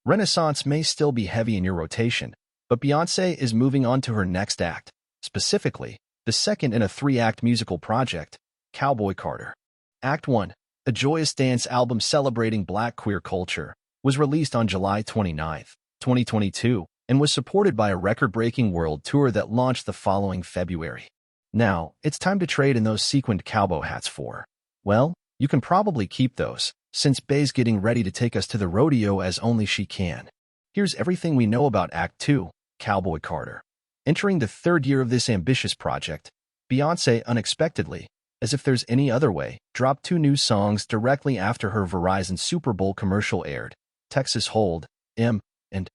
Renaissance may still be heavy in your rotation, but Beyoncé is moving on to her next act, specifically, the second in a three-act musical project, Cowboy Carter. Act 1, a joyous dance album celebrating Black queer culture, was released on July 29, 2022, and was supported by a record-breaking world tour that launched the following February. Now, it's time to trade in those sequined cowboy hats for, well, you can probably keep those, since Bey's getting ready to take us to the rodeo as only she can. Here's everything we know about Act 2, Cowboy Carter. Entering the third year of this ambitious project, Beyoncé unexpectedly, as if there's any other way, dropped two new songs directly after her Verizon Super Bowl commercial aired, Texas Hold''em and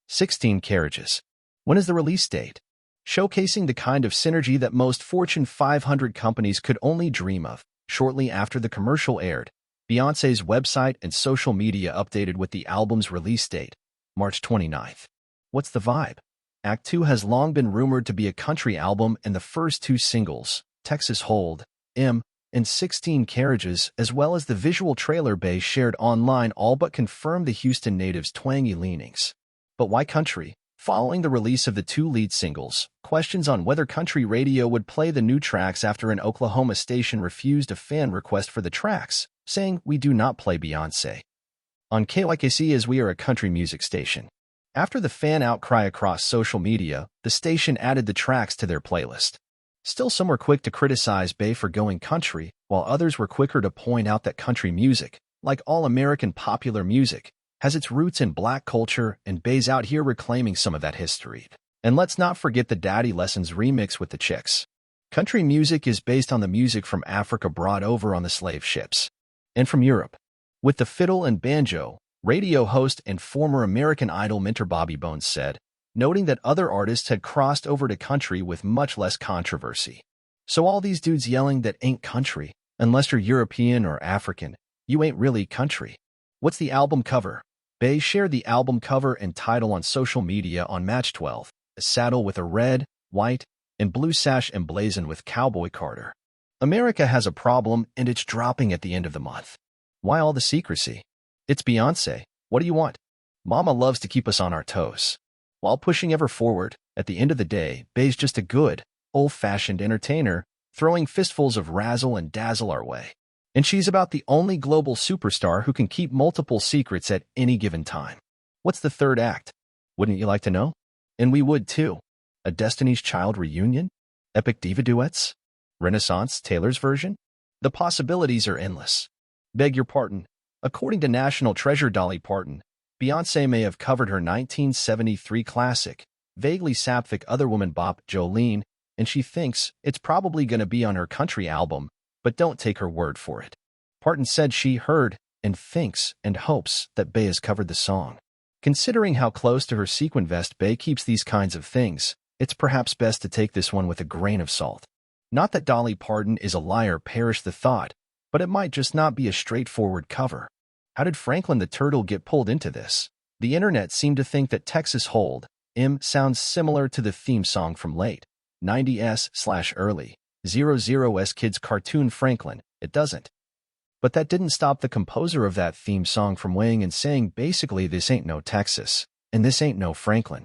16 Carriages. When is the release date? Showcasing the kind of synergy that most Fortune 500 companies could only dream of. Shortly after the commercial aired, Beyoncé's website and social media updated with the album's release date, March 29th. What's the vibe? Act 2 has long been rumored to be a country album, and the first two singles, Texas Hold''em and 16 Carriages, as well as the visual trailer Bey shared online, all but confirmed the Houston native's twangy leanings. But why country? Following the release of the two lead singles, questions on whether country radio would play the new tracks after an Oklahoma station refused a fan request for the tracks, saying, "We do not play Beyoncé on KYKC as we are a country music station." After the fan outcry across social media, the station added the tracks to their playlist. Still, some were quick to criticize Bey for going country, while others were quicker to point out that country music, like all American popular music, has its roots in Black culture, and Bey's out here reclaiming some of that history. And let's not forget the Daddy Lessons remix with the Chicks. Country music is based on the music from Africa brought over on the slave ships. And from Europe. With the fiddle and banjo, radio host and former American Idol mentor Bobby Bones said, noting that other artists had crossed over to country with much less controversy. So all these dudes yelling that ain't country, unless you're European or African, you ain't really country. What's the album cover? Bey shared the album cover and title on social media on March 12, a saddle with a red, white, and blue sash emblazoned with Cowboy Carter. America has a problem, and it's dropping at the end of the month. Why all the secrecy? It's Beyoncé. What do you want? Mama loves to keep us on our toes. While pushing ever forward, at the end of the day, Bey's just a good, old-fashioned entertainer, throwing fistfuls of razzle and dazzle our way. And she's about the only global superstar who can keep multiple secrets at any given time. What's the third act? Wouldn't you like to know? And we would too. A Destiny's Child reunion? Epic diva duets? Renaissance Taylor's version? The possibilities are endless. Beg your pardon. According to National Treasure Dolly Parton, Beyoncé may have covered her 1973 classic, vaguely sapphic other woman bop, Jolene, and she thinks it's probably going to be on her country album, but don't take her word for it. Parton said she heard and thinks and hopes that Bey has covered the song. Considering how close to her sequin vest Bey keeps these kinds of things, it's perhaps best to take this one with a grain of salt. Not that Dolly Parton is a liar, perish the thought, but it might just not be a straightforward cover. How did Franklin the Turtle get pulled into this? The internet seemed to think that Texas Hold''em sounds similar to the theme song from late 90s/early 00s kids cartoon Franklin. It doesn't. But that didn't stop the composer of that theme song from weighing and saying basically this ain't no Texas, and this ain't no Franklin.